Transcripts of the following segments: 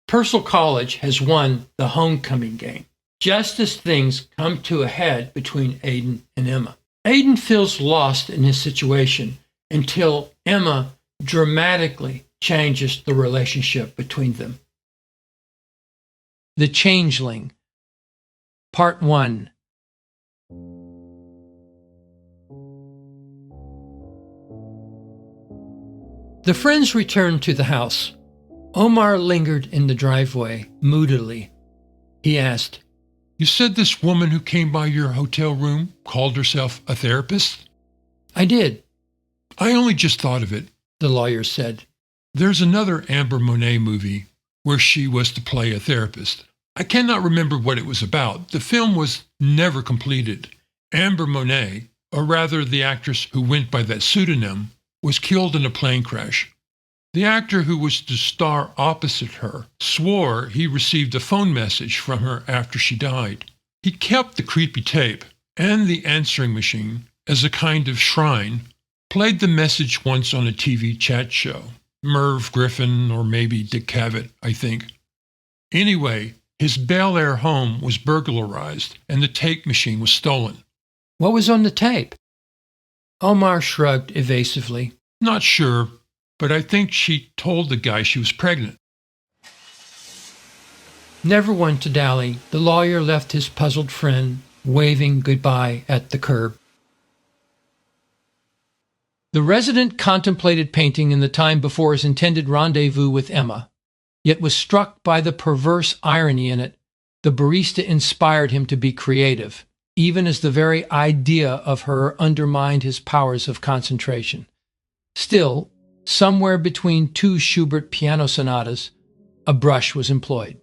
Purcell College has won the homecoming game, just as things come to a head between Aiden and Emma. Aiden feels lost in his situation until Emma dramatically changes the relationship between them. The Changeling, Part 1. The friends returned to the house. Omar lingered in the driveway, moodily. He asked, "You said this woman who came by your hotel room called herself a therapist?" "I did," "I only just thought of it," the lawyer said. "There's another Amber Monet movie where she was to play a therapist. I cannot remember what it was about. The film was never completed. Amber Monet, or rather the actress who went by that pseudonym, was killed in a plane crash. The actor who was to star opposite her swore he received a phone message from her after she died. He kept the creepy tape and the answering machine as a kind of shrine, played the message once on a TV chat show. Merv Griffin or maybe Dick Cavett, I think. Anyway, his Bel Air home was burglarized and the tape machine was stolen." "What was on the tape?" Omar shrugged evasively. "Not sure, but I think she told the guy she was pregnant." Never one to dally, the lawyer left his puzzled friend waving goodbye at the curb. The resident contemplated painting in the time before his intended rendezvous with Emma, yet was struck by the perverse irony in it. The barista inspired him to be creative, even as the very idea of her undermined his powers of concentration. Still, somewhere between two Schubert piano sonatas, a brush was employed.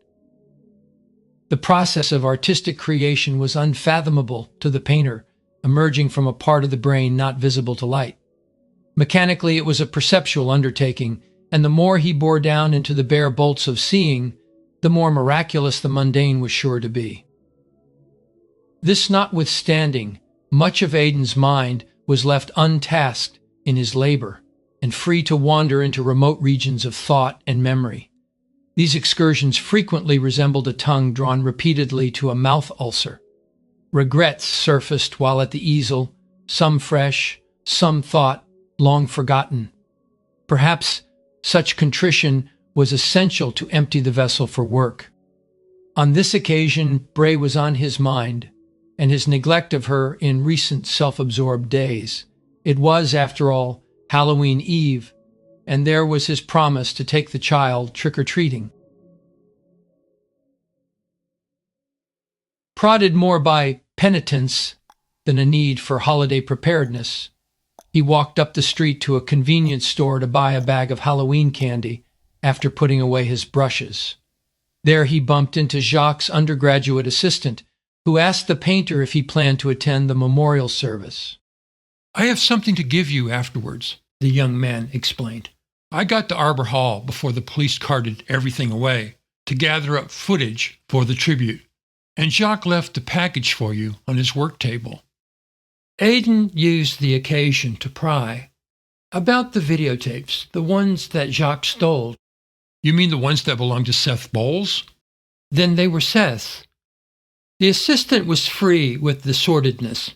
The process of artistic creation was unfathomable to the painter, emerging from a part of the brain not visible to light. Mechanically, it was a perceptual undertaking, and the more he bore down into the bare bolts of seeing, the more miraculous the mundane was sure to be. This notwithstanding, much of Aiden's mind was left untasked in his labor and free to wander into remote regions of thought and memory. These excursions frequently resembled a tongue drawn repeatedly to a mouth ulcer. Regrets surfaced while at the easel, some fresh, some thought long forgotten. Perhaps such contrition was essential to empty the vessel for work. On this occasion, Bray was on his mind, and his neglect of her in recent self-absorbed days. It was, after all, Halloween Eve, and there was his promise to take the child trick-or-treating. Prodded more by penitence than a need for holiday preparedness, he walked up the street to a convenience store to buy a bag of Halloween candy after putting away his brushes. There he bumped into Jacques' undergraduate assistant, who asked the painter if he planned to attend the memorial service. "I have something to give you afterwards," the young man explained. "I got to Arbor Hall before the police carted everything away to gather up footage for the tribute, and Jacques left a package for you on his work table." Aiden used the occasion to pry. "About the videotapes, the ones that Jacques stole." "You mean the ones that belonged to Seth Bowles?" "Then they were Seth's." The assistant was free with the sordidness.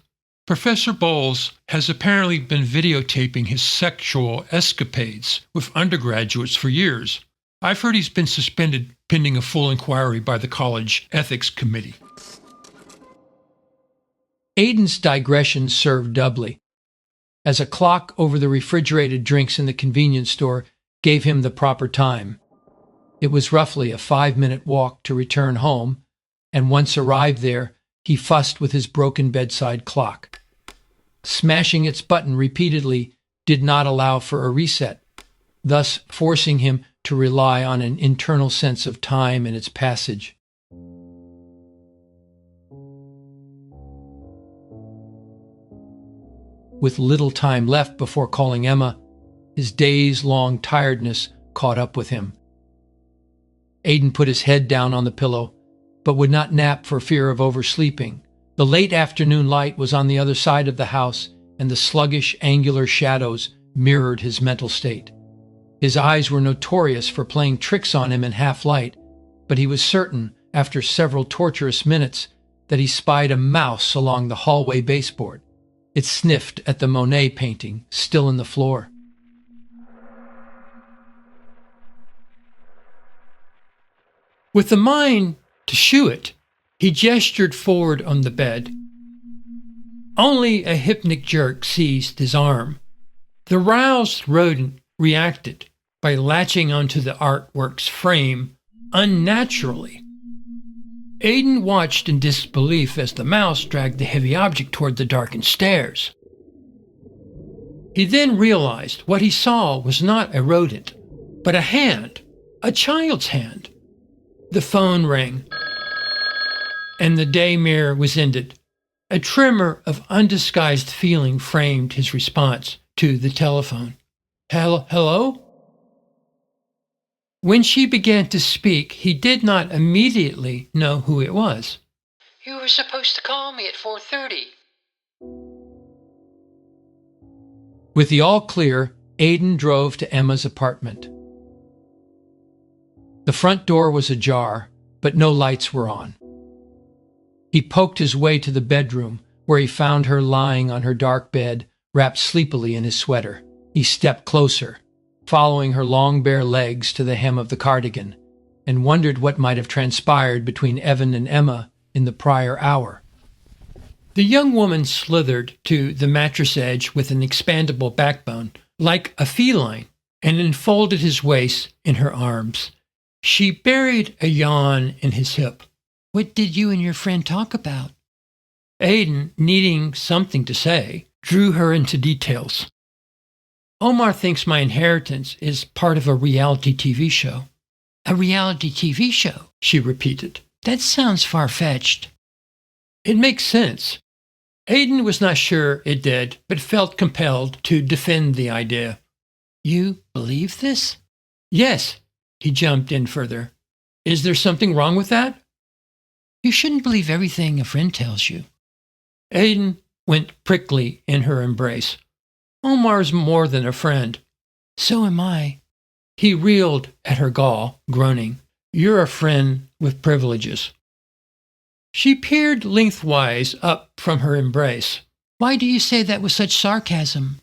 "Professor Bowles has apparently been videotaping his sexual escapades with undergraduates for years. I've heard he's been suspended pending a full inquiry by the college ethics committee." Aiden's digression served doubly, as a clock over the refrigerated drinks in the convenience store gave him the proper time. It was roughly a 5-minute walk to return home, and once arrived there, he fussed with his broken bedside clock. Smashing its button repeatedly did not allow for a reset, thus forcing him to rely on an internal sense of time and its passage. With little time left before calling Emma, his days-long tiredness caught up with him. Aiden put his head down on the pillow, but would not nap for fear of oversleeping. The late afternoon light was on the other side of the house, and the sluggish, angular shadows mirrored his mental state. His eyes were notorious for playing tricks on him in half light, but he was certain, after several torturous minutes, that he spied a mouse along the hallway baseboard. It sniffed at the Monet painting, still in the floor. With the mind to shoo it, he gestured forward on the bed. Only a hypnic jerk seized his arm. The roused rodent reacted by latching onto the artwork's frame unnaturally. Aiden watched in disbelief as the mouse dragged the heavy object toward the darkened stairs. He then realized what he saw was not a rodent, but a hand, a child's hand. The phone rang, and the day mirror was ended. A tremor of undisguised feeling framed his response to the telephone. Hello? When she began to speak, he did not immediately know who it was. You were supposed to call me at 4:30. With the all clear, Aiden drove to Emma's apartment. The front door was ajar, but no lights were on. He poked his way to the bedroom, where he found her lying on her dark bed, wrapped sleepily in his sweater. He stepped closer, following her long bare legs to the hem of the cardigan, and wondered what might have transpired between Evan and Emma in the prior hour. The young woman slithered to the mattress edge with an expandable backbone, like a feline, and enfolded his waist in her arms. She buried a yawn in his hip. What did you and your friend talk about? Aiden, needing something to say, drew her into details. Omar thinks my inheritance is part of a reality TV show. A reality TV show, she repeated. That sounds far-fetched. It makes sense. Aiden was not sure it did, but felt compelled to defend the idea. You believe this? Yes, he jumped in further. Is there something wrong with that? You shouldn't believe everything a friend tells you. Aiden went prickly in her embrace. Omar's more than a friend. So am I. He reeled at her gall, groaning. You're a friend with privileges. She peered lengthwise up from her embrace. Why do you say that with such sarcasm?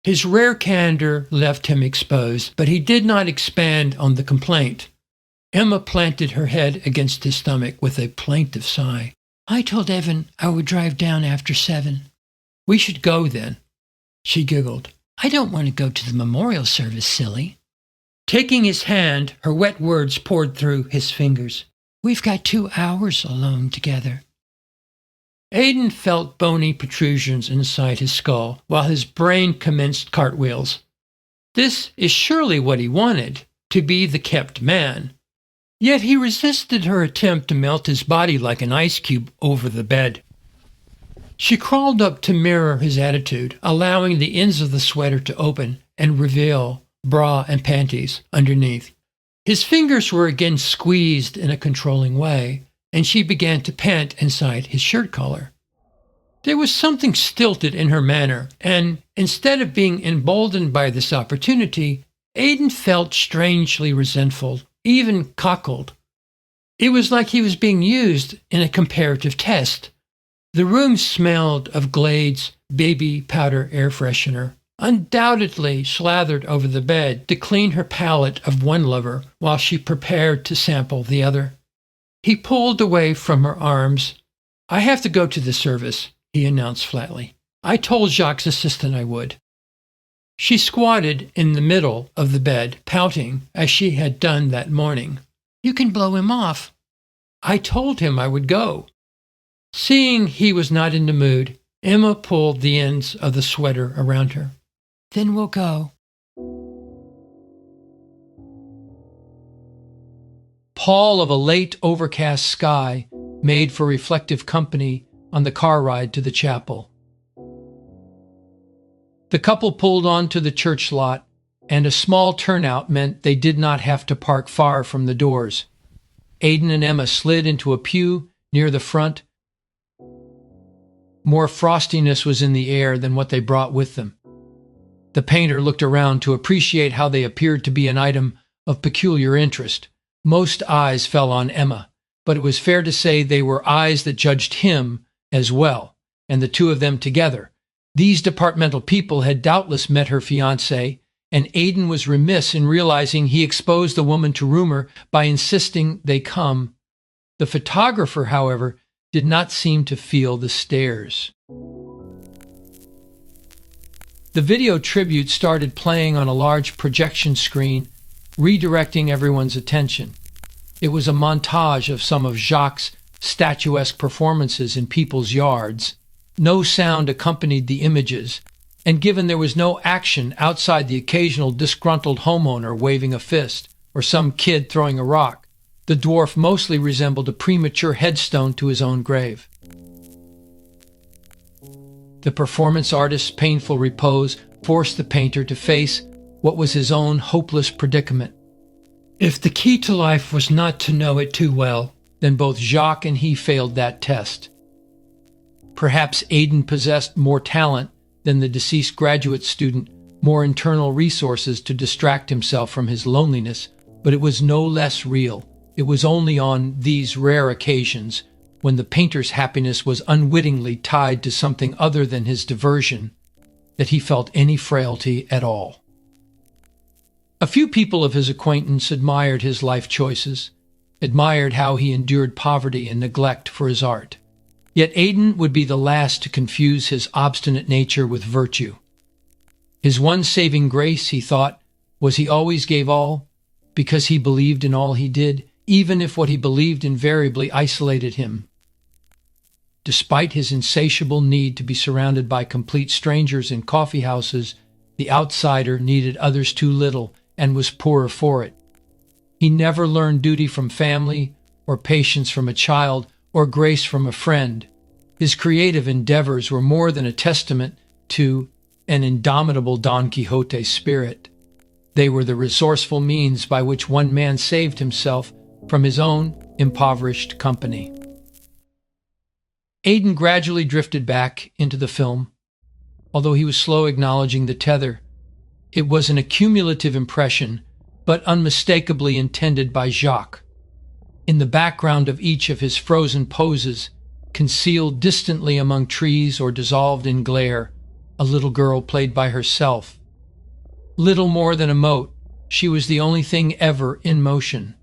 His rare candor left him exposed, but he did not expand on the complaint. Emma planted her head against his stomach with a plaintive sigh. I told Evan I would drive down after 7. We should go then. She giggled. I don't want to go to the memorial service, silly. Taking his hand, her wet words poured through his fingers. We've got 2 hours alone together. Aiden felt bony protrusions inside his skull while his brain commenced cartwheels. This is surely what he wanted, to be the kept man. Yet he resisted her attempt to melt his body like an ice cube over the bed. She crawled up to mirror his attitude, allowing the ends of the sweater to open and reveal bra and panties underneath. His fingers were again squeezed in a controlling way, and she began to pant inside his shirt collar. There was something stilted in her manner, and instead of being emboldened by this opportunity, Aiden felt strangely resentful, even cockled. It was like he was being used in a comparative test. The room smelled of Glade's baby powder air freshener, undoubtedly slathered over the bed to clean her palate of one lover while she prepared to sample the other. He pulled away from her arms. I have to go to the service, he announced flatly. I told Jacques' assistant I would. She squatted in the middle of the bed, pouting as she had done that morning. You can blow him off. I told him I would go. Seeing he was not in the mood, Emma pulled the ends of the sweater around her. Then we'll go. Pall of a late overcast sky made for reflective company on the car ride to the chapel. The couple pulled onto the church lot, and a small turnout meant they did not have to park far from the doors. Aiden and Emma slid into a pew near the front. More frostiness was in the air than what they brought with them. The painter looked around to appreciate how they appeared to be an item of peculiar interest. Most eyes fell on Emma, but it was fair to say they were eyes that judged him as well, and the two of them together. These departmental people had doubtless met her fiancé, and Aiden was remiss in realizing he exposed the woman to rumor by insisting they come. The photographer, however, did not seem to feel the stares. The video tribute started playing on a large projection screen, redirecting everyone's attention. It was a montage of some of Jacques' statuesque performances in people's yards. No sound accompanied the images, and given there was no action outside the occasional disgruntled homeowner waving a fist or some kid throwing a rock, the dwarf mostly resembled a premature headstone to his own grave. The performance artist's painful repose forced the painter to face what was his own hopeless predicament. If the key to life was not to know it too well, then both Jacques and he failed that test. Perhaps Aiden possessed more talent than the deceased graduate student, more internal resources to distract himself from his loneliness, but it was no less real. It was only on these rare occasions, when the painter's happiness was unwittingly tied to something other than his diversion, that he felt any frailty at all. A few people of his acquaintance admired his life choices, admired how he endured poverty and neglect for his art. Yet Aiden would be the last to confuse his obstinate nature with virtue. His one saving grace, he thought, was he always gave all, because he believed in all he did, even if what he believed invariably isolated him. Despite his insatiable need to be surrounded by complete strangers in coffee houses, the outsider needed others too little and was poorer for it. He never learned duty from family, or patience from a child, or grace from a friend. His creative endeavors were more than a testament to an indomitable Don Quixote spirit. They were the resourceful means by which one man saved himself from his own impoverished company. Aiden gradually drifted back into the film, although he was slow acknowledging the tether. It was an accumulative impression, but unmistakably intended by Jacques. In the background of each of his frozen poses, concealed distantly among trees or dissolved in glare, a little girl played by herself. Little more than a mote, she was the only thing ever in motion.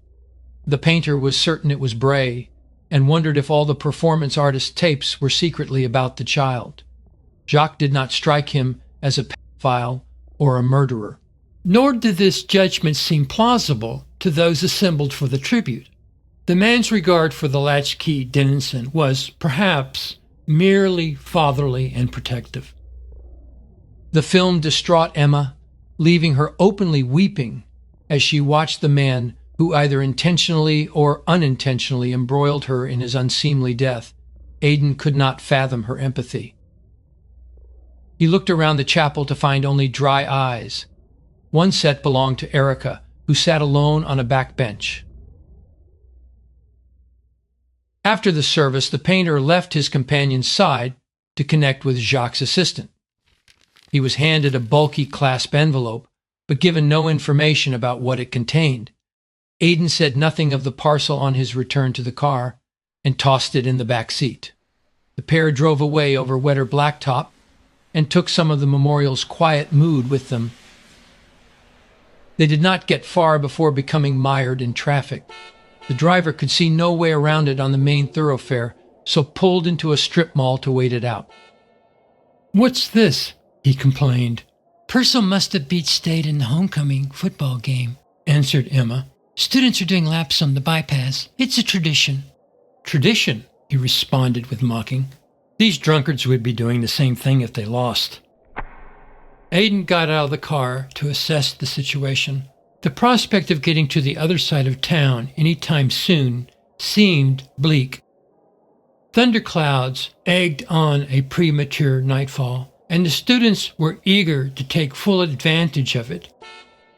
The painter was certain it was Bray, and wondered if all the performance artist's tapes were secretly about the child. Jacques did not strike him as a pedophile or a murderer. Nor did this judgment seem plausible to those assembled for the tribute. The man's regard for the latchkey Dennison was, perhaps, merely fatherly and protective. The film distraught Emma, leaving her openly weeping as she watched the man who either intentionally or unintentionally embroiled her in his unseemly death. Aiden could not fathom her empathy. He looked around the chapel to find only dry eyes. One set belonged to Erica, who sat alone on a back bench. After the service, the painter left his companion's side to connect with Jacques' assistant. He was handed a bulky clasp envelope, but given no information about what it contained. Aiden said nothing of the parcel on his return to the car and tossed it in the back seat. The pair drove away over wetter blacktop and took some of the memorial's quiet mood with them. They did not get far before becoming mired in traffic. The driver could see no way around it on the main thoroughfare, so pulled into a strip mall to wait it out. "What's this?" he complained. "Purcell must have beat State in the homecoming football game," answered Emma. "Students are doing laps on the bypass. It's a tradition." "Tradition?" he responded with mocking. "These drunkards would be doing the same thing if they lost." Aiden got out of the car to assess the situation. The prospect of getting to the other side of town any time soon seemed bleak. Thunderclouds egged on a premature nightfall, and the students were eager to take full advantage of it.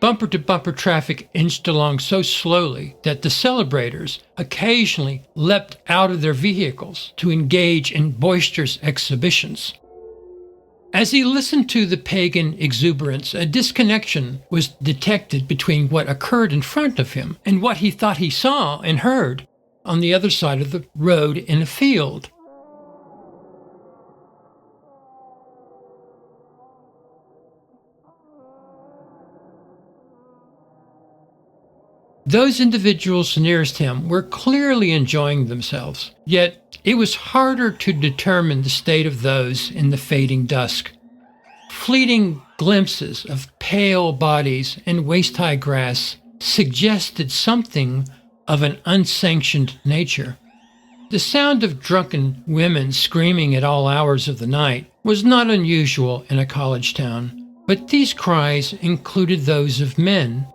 Bumper-to-bumper traffic inched along so slowly that the celebrators occasionally leapt out of their vehicles to engage in boisterous exhibitions. As he listened to the pagan exuberance, a disconnection was detected between what occurred in front of him and what he thought he saw and heard on the other side of the road in a field. Those individuals nearest him were clearly enjoying themselves, yet it was harder to determine the state of those in the fading dusk. Fleeting glimpses of pale bodies and waist-high grass suggested something of an unsanctioned nature. The sound of drunken women screaming at all hours of the night was not unusual in a college town, but these cries included those of men.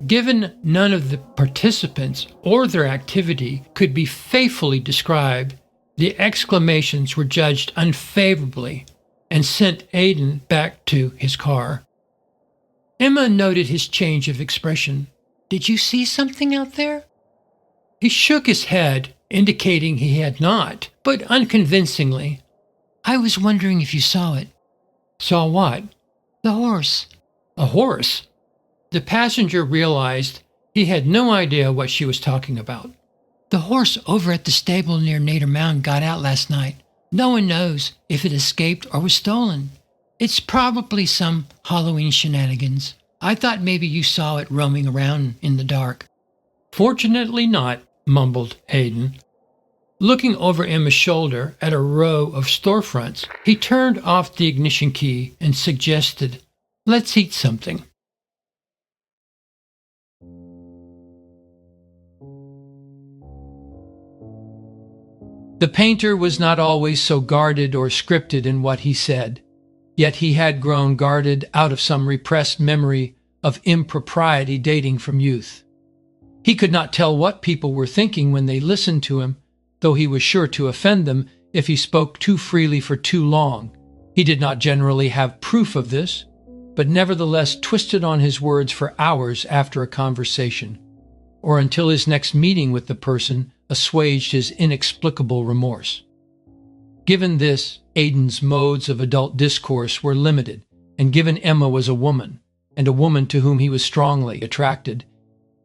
Given none of the participants or their activity could be faithfully described, the exclamations were judged unfavorably and sent Aiden back to his car. Emma noted his change of expression. "Did you see something out there?" He shook his head, indicating he had not, but unconvincingly. "I was wondering if you saw it." "Saw what?" "The horse." "A horse?" The passenger realized he had no idea what she was talking about. "The horse over at the stable near Nader Mound got out last night. No one knows if it escaped or was stolen. It's probably some Halloween shenanigans. I thought maybe you saw it roaming around in the dark." "Fortunately not," mumbled Aiden. Looking over Emma's shoulder at a row of storefronts, he turned off the ignition key and suggested, "Let's eat something." The painter was not always so guarded or scripted in what he said, yet he had grown guarded out of some repressed memory of impropriety dating from youth. He could not tell what people were thinking when they listened to him, though he was sure to offend them if he spoke too freely for too long. He did not generally have proof of this, but nevertheless twisted on his words for hours after a conversation, or until his next meeting with the person assuaged his inexplicable remorse. Given this, Aiden's modes of adult discourse were limited, and given Emma was a woman, and a woman to whom he was strongly attracted,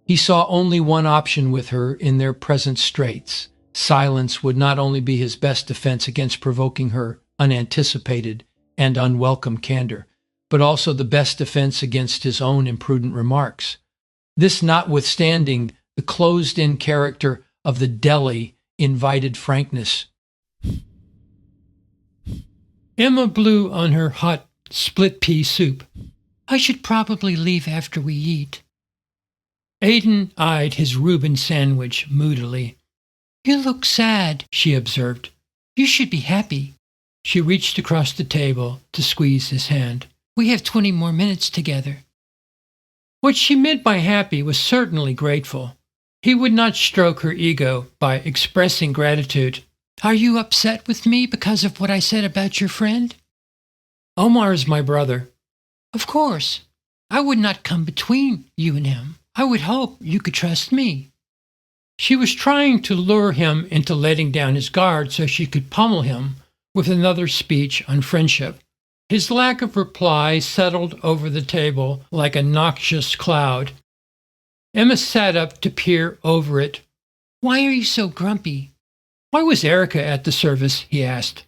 he saw only one option with her in their present straits. Silence would not only be his best defense against provoking her unanticipated and unwelcome candor, but also the best defense against his own imprudent remarks. This notwithstanding, the closed-in character of the deli invited frankness. Emma blew on her hot split pea soup. "I should probably leave after we eat." Aiden eyed his Reuben sandwich moodily. "You look sad," she observed. "You should be happy." She reached across the table to squeeze his hand. "We have 20 more minutes together." What she meant by happy was certainly grateful. He would not stroke her ego by expressing gratitude. "Are you upset with me because of what I said about your friend?" "Omar is my brother." "Of course. I would not come between you and him. I would hope you could trust me." She was trying to lure him into letting down his guard so she could pummel him with another speech on friendship. His lack of reply settled over the table like a noxious cloud. Emma sat up to peer over it. "Why are you so grumpy?" "Why was Erica at the service?" he asked.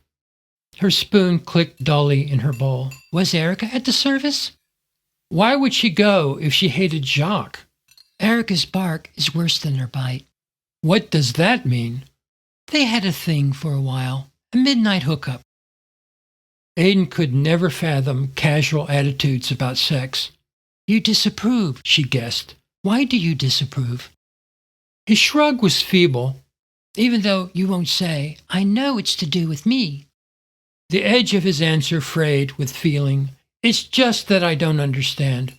Her spoon clicked dully in her bowl. "Was Erica at the service?" "Why would she go if she hated Jacques?" "Erica's bark is worse than her bite." "What does that mean?" "They had a thing for a while, a midnight hookup." Aiden could never fathom casual attitudes about sex. "You disapprove," she guessed. "Why do you disapprove?" His shrug was feeble. "Even though you won't say, I know it's to do with me." The edge of his answer frayed with feeling. "It's just that I don't understand."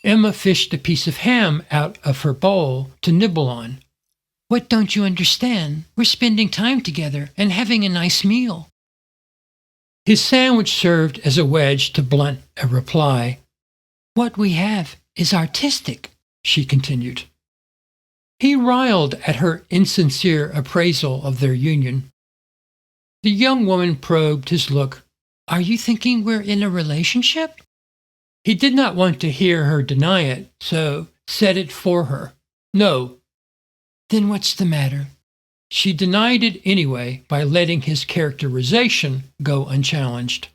Emma fished a piece of ham out of her bowl to nibble on. "What don't you understand? We're spending time together and having a nice meal." His sandwich served as a wedge to blunt a reply. "What we have is artistic," she continued. He riled at her insincere appraisal of their union. The young woman probed his look. Are you thinking we're in a relationship? He did not want to hear her deny it, so said it for her. No. Then what's the matter? She denied it anyway by letting his characterization go unchallenged.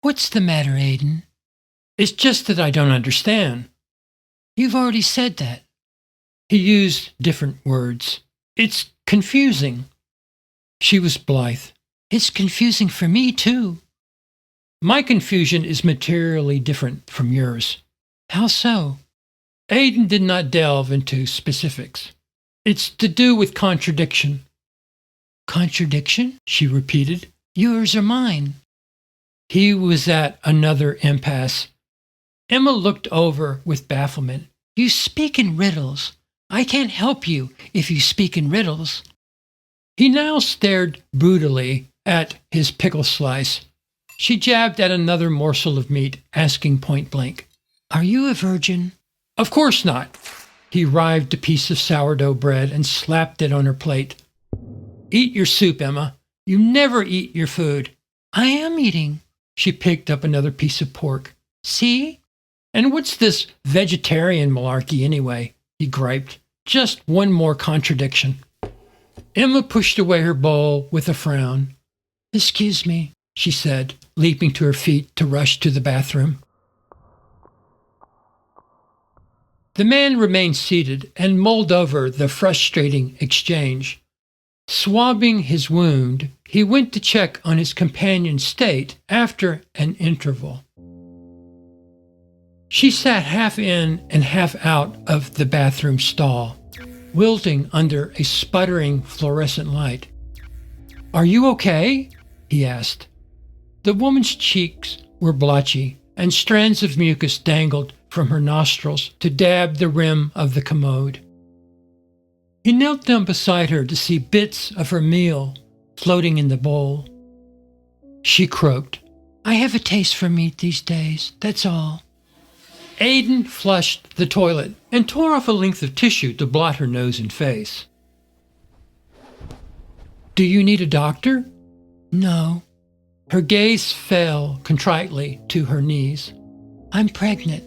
What's the matter, Aiden? It's just that I don't understand. You've already said that. He used different words. It's confusing. She was blithe. It's confusing for me, too. My confusion is materially different from yours. How so? Aiden did not delve into specifics. It's to do with contradiction. Contradiction? She repeated. Yours or mine? He was at another impasse. Emma looked over with bafflement. You speak in riddles. I can't help you if you speak in riddles. He now stared brutally at his pickle slice. She jabbed at another morsel of meat, asking point blank, Are you a virgin? Of course not. He rived a piece of sourdough bread and slapped it on her plate. Eat your soup, Emma. You never eat your food. I am eating. She picked up another piece of pork. See? And what's this vegetarian malarkey anyway? He griped. Just one more contradiction. Emma pushed away her bowl with a frown. Excuse me, she said, leaping to her feet to rush to the bathroom. The man remained seated and mulled over the frustrating exchange. Swabbing his wound, he went to check on his companion's state after an interval. She sat half in and half out of the bathroom stall, wilting under a sputtering fluorescent light. Are you okay? He asked. The woman's cheeks were blotchy, and strands of mucus dangled from her nostrils to dab the rim of the commode. He knelt down beside her to see bits of her meal floating in the bowl. She croaked. I have a taste for meat these days, that's all. Aiden flushed the toilet and tore off a length of tissue to blot her nose and face. Do you need a doctor? No. Her gaze fell contritely to her knees. I'm pregnant.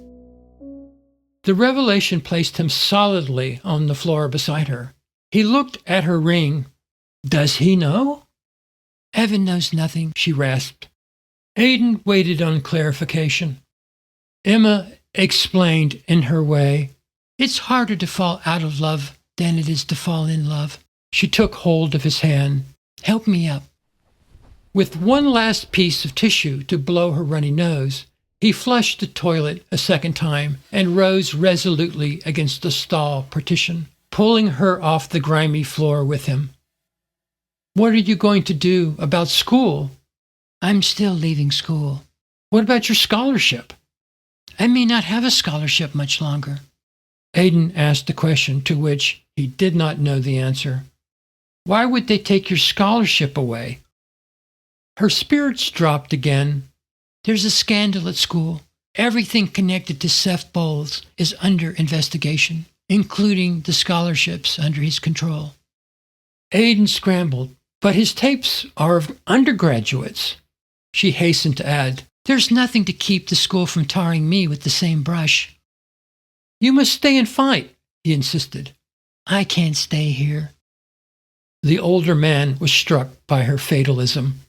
The revelation placed him solidly on the floor beside her. He looked at her ring. Does he know? Evan knows nothing, she rasped. Aiden waited on clarification. Emma explained in her way. It's harder to fall out of love than it is to fall in love. She took hold of his hand. Help me up. With one last piece of tissue to blow her runny nose, he flushed the toilet a second time and rose resolutely against the stall partition, pulling her off the grimy floor with him. What are you going to do about school? I'm still leaving school. What about your scholarship? I may not have a scholarship much longer. Aiden asked a question to which he did not know the answer. Why would they take your scholarship away? Her spirits dropped again. There's a scandal at school. Everything connected to Seth Bowles is under investigation, including the scholarships under his control. Aiden scrambled, but his tapes are of undergraduates. She hastened to add, There's nothing to keep the school from tarring me with the same brush. You must stay and fight, he insisted. I can't stay here. The older man was struck by her fatalism.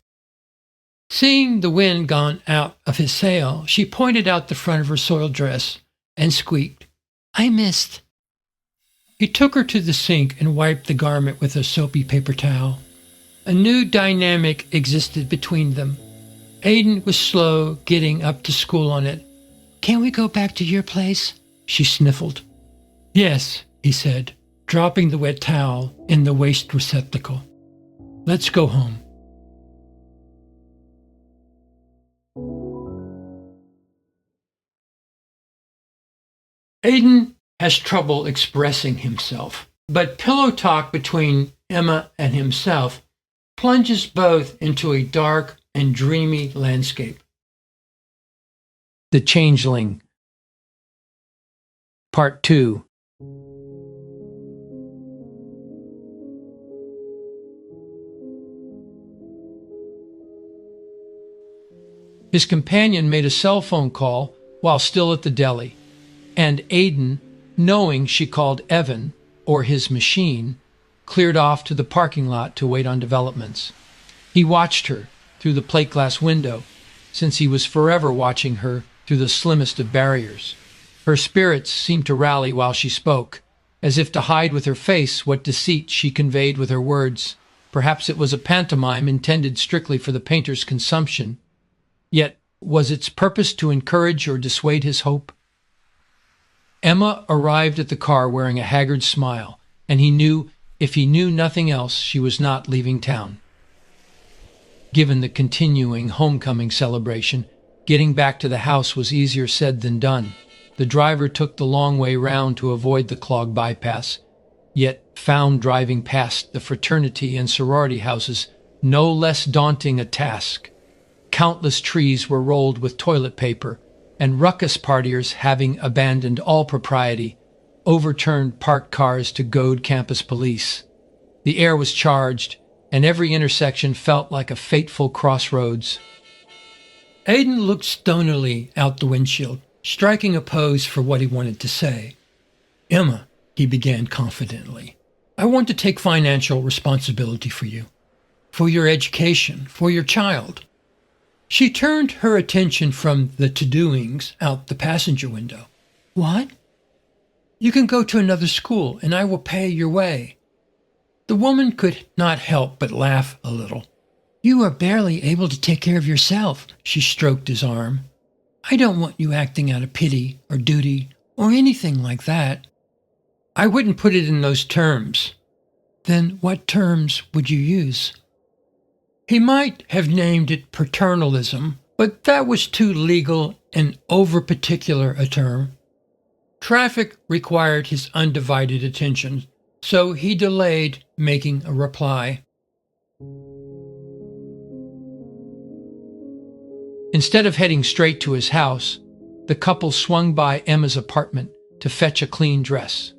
Seeing the wind gone out of his sail, she pointed out the front of her soiled dress and squeaked. I missed. He took her to the sink and wiped the garment with a soapy paper towel. A new dynamic existed between them. Aiden was slow getting up to school on it. Can't we go back to your place? She sniffled. Yes, he said, dropping the wet towel in the waste receptacle. Let's go home. Aiden has trouble expressing himself, but pillow talk between Emma and himself plunges both into a dark and dreamy landscape. The Changeling, Part 2. His companion made a cell phone call while still at the deli, and Aiden, knowing she called Evan, or his machine, cleared off to the parking lot to wait on developments. He watched her through the plate glass window, since he was forever watching her through the slimmest of barriers. Her spirits seemed to rally while she spoke, as if to hide with her face what deceit she conveyed with her words. Perhaps it was a pantomime intended strictly for the painter's consumption. Yet was its purpose to encourage or dissuade his hope? Emma arrived at the car wearing a haggard smile, and he knew, if he knew nothing else, she was not leaving town. Given the continuing homecoming celebration, getting back to the house was easier said than done. The driver took the long way round to avoid the clogged bypass, yet found driving past the fraternity and sorority houses no less daunting a task. Countless trees were rolled with toilet paper, and ruckus partiers, having abandoned all propriety, overturned parked cars to goad campus police. The air was charged, and every intersection felt like a fateful crossroads. Aiden looked stonily out the windshield, striking a pose for what he wanted to say. "Emma," he began confidently, "I want to take financial responsibility for you, for your education, for your child." She turned her attention from the to-doings out the passenger window. "What?" "You can go to another school, and I will pay your way." The woman could not help but laugh a little. "You are barely able to take care of yourself," she stroked his arm. "I don't want you acting out of pity or duty or anything like that." "I wouldn't put it in those terms." "Then what terms would you use?" He might have named it paternalism, but that was too legal and over-particular a term. Traffic required his undivided attention, so he delayed making a reply. Instead of heading straight to his house, the couple swung by Emma's apartment to fetch a clean dress.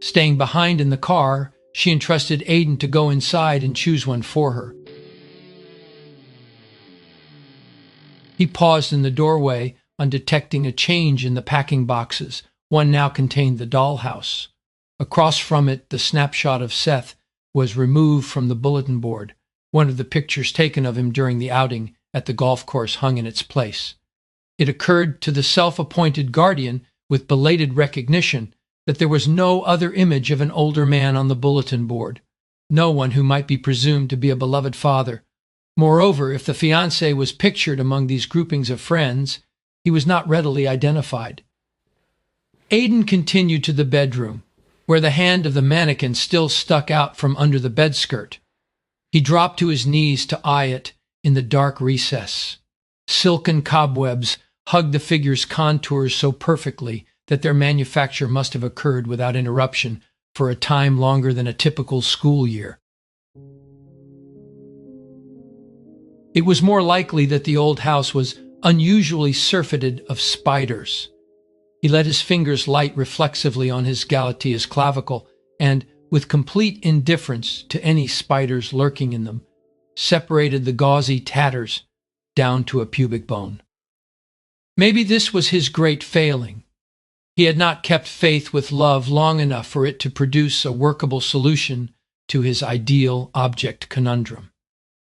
Staying behind in the car, she entrusted Aiden to go inside and choose one for her. He paused in the doorway on detecting a change in the packing boxes. One now contained the dollhouse. Across from it, the snapshot of Seth was removed from the bulletin board. One of the pictures taken of him during the outing at the golf course hung in its place. It occurred to the self-appointed guardian with belated recognition that there was no other image of an older man on the bulletin board, no one who might be presumed to be a beloved father. Moreover, if the fiancé was pictured among these groupings of friends, he was not readily identified. Aiden continued to the bedroom, where the hand of the mannequin still stuck out from under the bedskirt. He dropped to his knees to eye it in the dark recess. Silken cobwebs hugged the figure's contours so perfectly that their manufacture must have occurred without interruption for a time longer than a typical school year. It was more likely that the old house was unusually surfeited of spiders. He let his fingers light reflexively on his Galatea's clavicle and, with complete indifference to any spiders lurking in them, separated the gauzy tatters down to a pubic bone. Maybe this was his great failing. He had not kept faith with love long enough for it to produce a workable solution to his ideal object conundrum.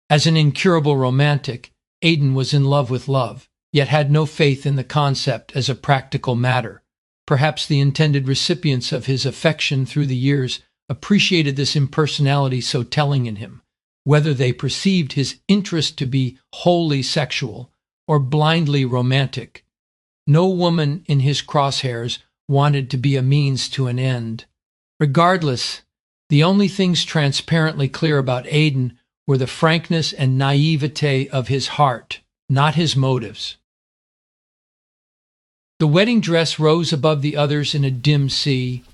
As an incurable romantic, Aiden was in love with love, yet had no faith in the concept as a practical matter. Perhaps the intended recipients of his affection through the years appreciated this impersonality so telling in him, whether they perceived his interest to be wholly sexual or blindly romantic. No woman in his crosshairs wanted to be a means to an end. Regardless, the only things transparently clear about Aiden were the frankness and naivete of his heart, not his motives. The wedding dress rose above the others in a dim sea.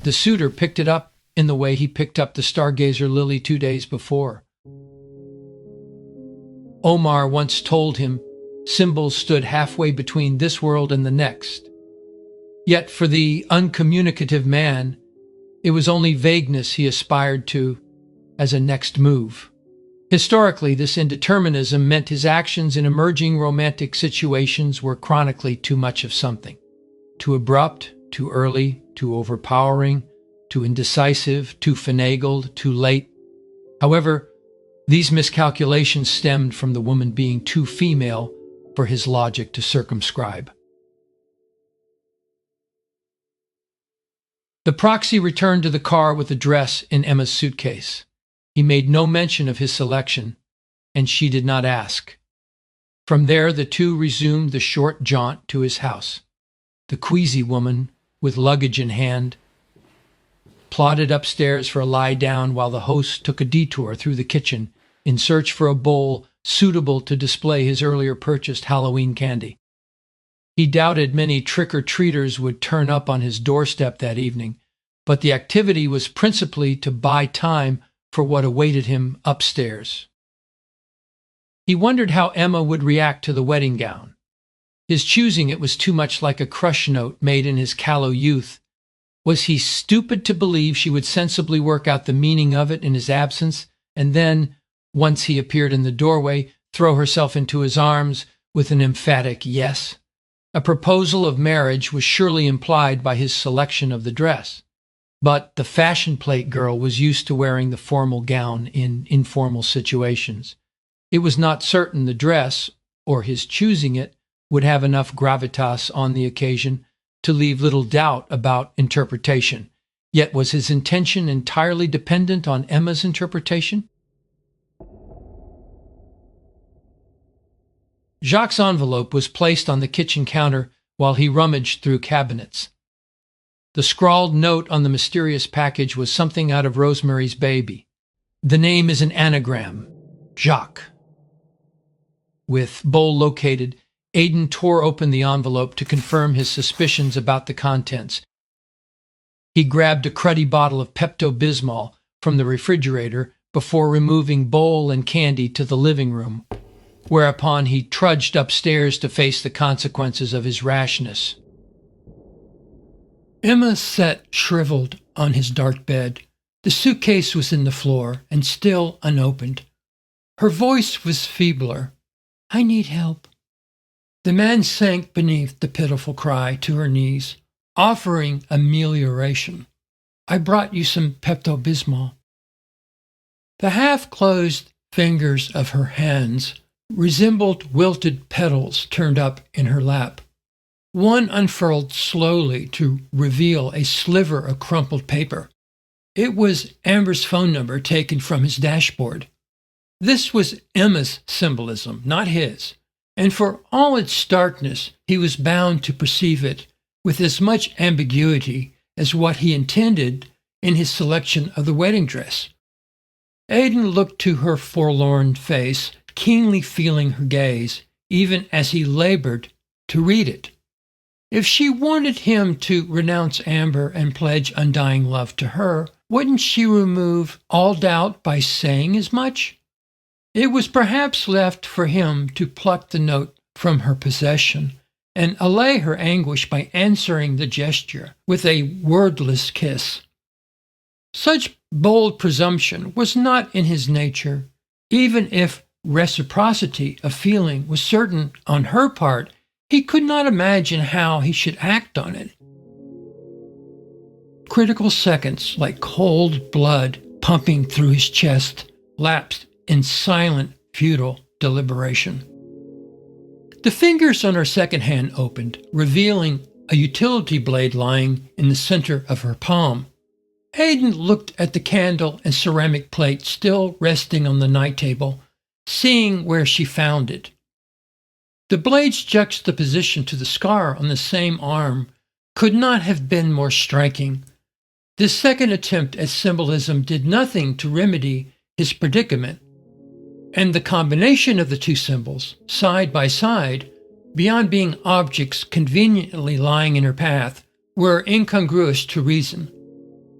The suitor picked it up in the way he picked up the stargazer lily 2 days before. Omar once told him symbols stood halfway between this world and the next. Yet for the uncommunicative man, it was only vagueness he aspired to as a next move. Historically, this indeterminism meant his actions in emerging romantic situations were chronically too much of something. Too abrupt, too early, too overpowering, too indecisive, too finagled, too late. However, these miscalculations stemmed from the woman being too female for his logic to circumscribe. The proxy returned to the car with the dress in Emma's suitcase. He made no mention of his selection, and she did not ask. From there, the two resumed the short jaunt to his house. The queasy woman, with luggage in hand, plodded upstairs for a lie down while the host took a detour through the kitchen in search for a bowl suitable to display his earlier purchased Halloween candy. He doubted many trick-or-treaters would turn up on his doorstep that evening, but the activity was principally to buy time for what awaited him upstairs. He wondered how Emma would react to the wedding gown. His choosing it was too much like a crush note made in his callow youth. Was he stupid to believe she would sensibly work out the meaning of it in his absence, and then, once he appeared in the doorway, throw herself into his arms with an emphatic yes? A proposal of marriage was surely implied by his selection of the dress. But the fashion plate girl was used to wearing the formal gown in informal situations. It was not certain the dress, or his choosing it, would have enough gravitas on the occasion to leave little doubt about interpretation. Yet was his intention entirely dependent on Emma's interpretation? Jacques' envelope was placed on the kitchen counter while he rummaged through cabinets. The scrawled note on the mysterious package was something out of Rosemary's Baby. The name is an anagram, Jacques. With bowl located, Aiden tore open the envelope to confirm his suspicions about the contents. He grabbed a cruddy bottle of Pepto-Bismol from the refrigerator before removing bowl and candy to the living room, whereupon he trudged upstairs to face the consequences of his rashness. Emma sat shriveled on his dark bed. The suitcase was in the floor and still unopened. Her voice was feebler. "I need help." The man sank beneath the pitiful cry to her knees, offering amelioration. "I brought you some Pepto-Bismol." The half-closed fingers of her hands resembled wilted petals turned up in her lap. One unfurled slowly to reveal a sliver of crumpled paper. It was Amber's phone number taken from his dashboard. This was Emma's symbolism, not his, and for all its starkness, he was bound to perceive it with as much ambiguity as what he intended in his selection of the wedding dress. Aiden looked to her forlorn face, keenly feeling her gaze, even as he labored to read it. If she wanted him to renounce Amber and pledge undying love to her, wouldn't she remove all doubt by saying as much? It was perhaps left for him to pluck the note from her possession and allay her anguish by answering the gesture with a wordless kiss. Such bold presumption was not in his nature, even if reciprocity of feeling was certain on her part. He could not imagine how he should act on it. Critical seconds, like cold blood pumping through his chest, lapsed in silent, futile deliberation. The fingers on her second hand opened, revealing a utility blade lying in the center of her palm. Aiden looked at the candle and ceramic plate still resting on the night table, seeing where she found it. The blade's juxtaposition to the scar on the same arm could not have been more striking. This second attempt at symbolism did nothing to remedy his predicament, and the combination of the two symbols, side by side, beyond being objects conveniently lying in her path, were incongruous to reason.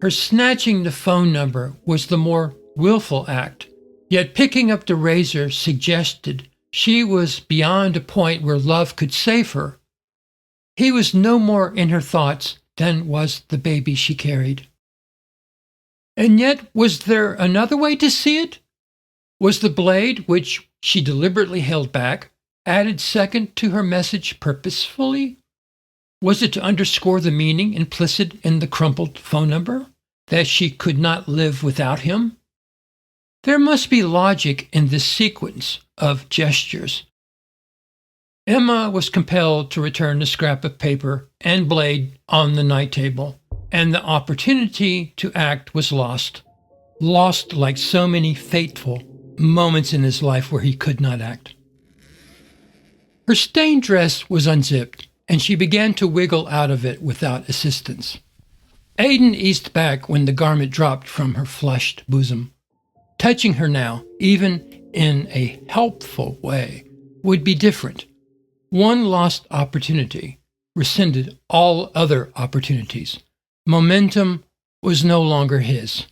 Her snatching the phone number was the more willful act, yet picking up the razor suggested she was beyond a point where love could save her. He was no more in her thoughts than was the baby she carried. And yet, was there another way to see it? Was the blade, which she deliberately held back, added second to her message purposefully? Was it to underscore the meaning implicit in the crumpled phone number? That she could not live without him? There must be logic in this sequence of gestures. Emma was compelled to return the scrap of paper and blade on the night table, and the opportunity to act was lost. Lost like so many fateful moments in his life where he could not act. Her stained dress was unzipped, and she began to wiggle out of it without assistance. Aiden eased back when the garment dropped from her flushed bosom. Touching her now, even in a helpful way, would be different. One lost opportunity rescinded all other opportunities. Momentum was no longer his.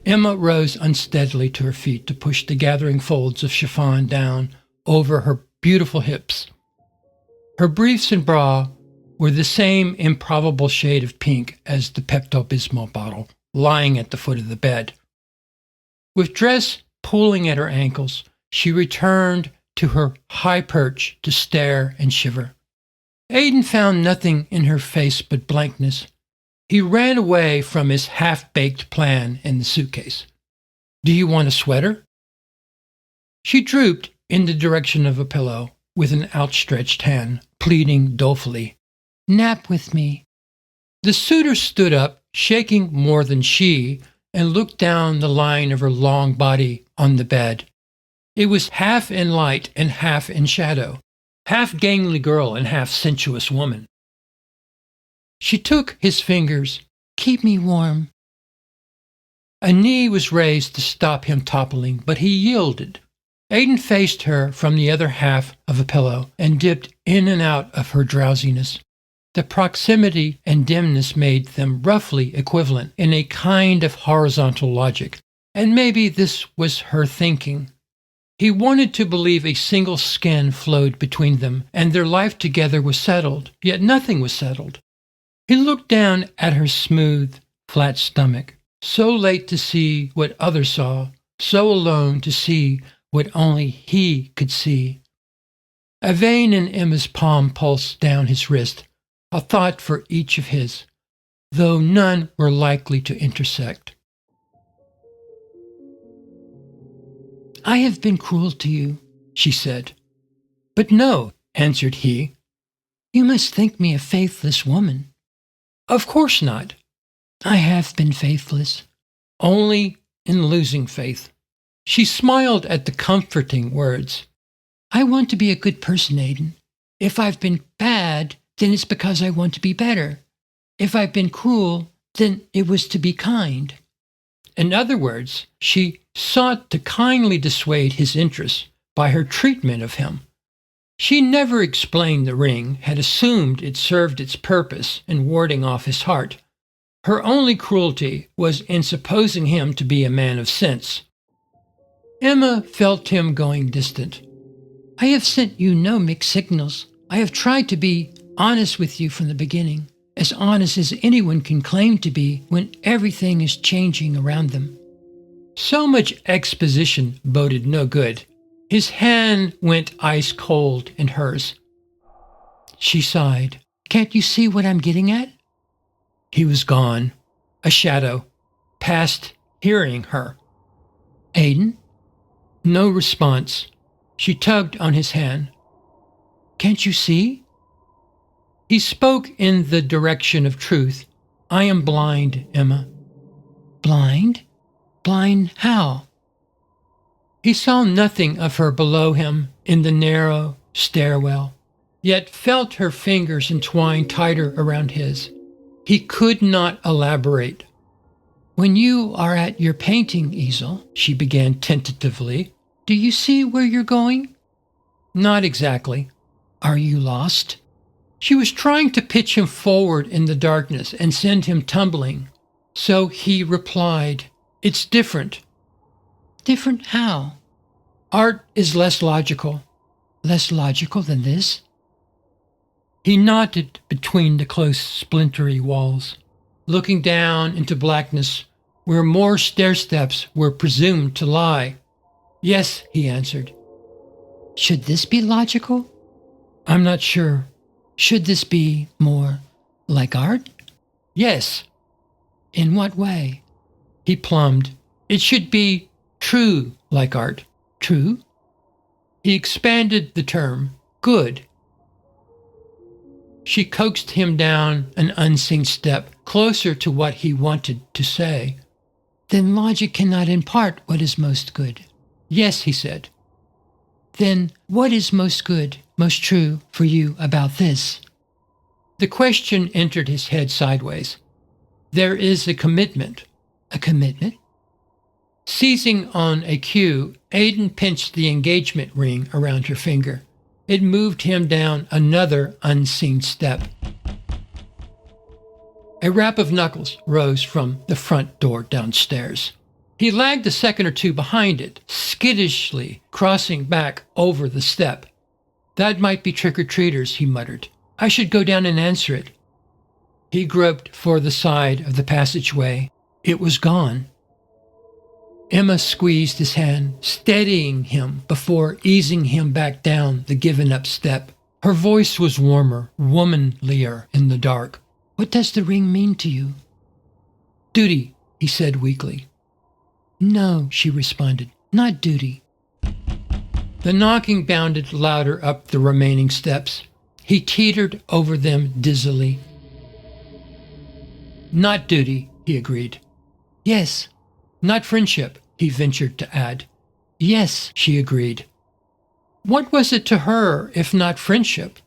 Emma rose unsteadily to her feet to push the gathering folds of chiffon down over her beautiful hips. Her briefs and bra were the same improbable shade of pink as the Pepto-Bismol bottle lying at the foot of the bed. With dress pulling at her ankles, she returned to her high perch to stare and shiver. Aiden found nothing in her face but blankness. He ran away from his half-baked plan in the suitcase. "Do you want a sweater?" She drooped in the direction of a pillow with an outstretched hand, pleading dolefully, "Nap with me." The suitor stood up, shaking more than she, and looked down the line of her long body on the bed. It was half in light and half in shadow, half gangly girl and half sensuous woman. She took his fingers. "Keep me warm." A knee was raised to stop him toppling, but he yielded. Aiden faced her from the other half of a pillow and dipped in and out of her drowsiness. The proximity and dimness made them roughly equivalent in a kind of horizontal logic, and maybe this was her thinking. He wanted to believe a single skin flowed between them, and their life together was settled, yet nothing was settled. He looked down at her smooth, flat stomach, so late to see what others saw, so alone to see what only he could see. A vein in Emma's palm pulsed down his wrist, a thought for each of his, though none were likely to intersect. "I have been cruel to you," she said. "But no," answered he. "You must think me a faithless woman." "Of course not." "I have been faithless, only in losing faith." She smiled at the comforting words. "I want to be a good person, Aiden. If I've been bad, then it's because I want to be better. If I've been cruel, then it was to be kind." In other words, she sought to kindly dissuade his interest by her treatment of him. She never explained the ring, had assumed it served its purpose in warding off his heart. Her only cruelty was in supposing him to be a man of sense. Emma felt him going distant. "I have sent you no mixed signals. I have tried to be honest with you from the beginning, as honest as anyone can claim to be when everything is changing around them." So much exposition boded no good. His hand went ice cold in hers. She sighed. "Can't you see what I'm getting at?" He was gone, a shadow, past hearing her. "Aiden?" No response. She tugged on his hand. "Can't you see?" He spoke in the direction of truth. "I am blind, Emma." "Blind? Blind how?" He saw nothing of her below him in the narrow stairwell, yet felt her fingers entwined tighter around his. He could not elaborate. "When you are at your painting easel," she began tentatively, "do you see where you're going?" "Not exactly." "Are you lost?" She was trying to pitch him forward in the darkness and send him tumbling. So he replied, "It's different." "Different how?" "Art is less logical." "Less logical than this?" He nodded between the close splintery walls, looking down into blackness where more stair steps were presumed to lie. Yes, he answered. Should this be logical? I'm not sure. Should this be more like art? Yes. In what way? He plumbed. It should be true like art. True? He expanded the term. Good. She coaxed him down an unseen step, closer to what he wanted to say. Then logic cannot impart what is most good. Yes, he said. Then what is most good, most true for you about this? The question entered his head sideways. There is a commitment. A commitment? Seizing on a cue, Aiden pinched the engagement ring around her finger. It moved him down another unseen step. A rap of knuckles rose from the front door downstairs. He lagged a second or two behind it, skittishly crossing back over the step. That might be trick-or-treaters, he muttered. I should go down and answer it. He groped for the side of the passageway. It was gone. Emma squeezed his hand, steadying him before easing him back down the given-up step. Her voice was warmer, womanlier in the dark. What does the ring mean to you? Duty, he said weakly. No, she responded, not duty. The knocking bounded louder up the remaining steps. He teetered over them dizzily. Not duty, he agreed. Yes. Not friendship, he ventured to add. Yes, she agreed. What was it to her if not friendship?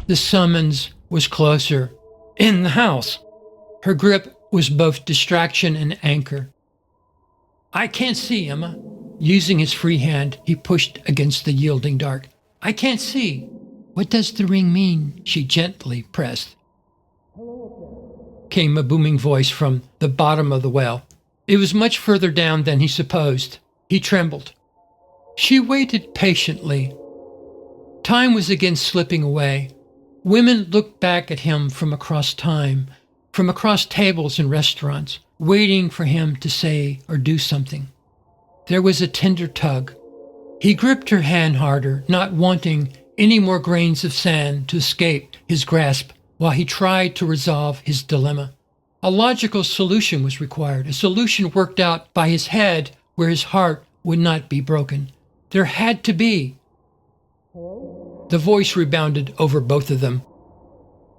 The summons was closer. In the house. Her grip was both distraction and anchor. I can't see, Emma. Using his free hand, he pushed against the yielding dark. I can't see. What does the ring mean? She gently pressed. Came a booming voice from the bottom of the well. It was much further down than he supposed. He trembled. She waited patiently. Time was again slipping away. Women looked back at him from across time, from across tables in restaurants, waiting for him to say or do something. There was a tender tug. He gripped her hand harder, not wanting any more grains of sand to escape his grasp while he tried to resolve his dilemma. A logical solution was required, a solution worked out by his head where his heart would not be broken. There had to be. The voice rebounded over both of them.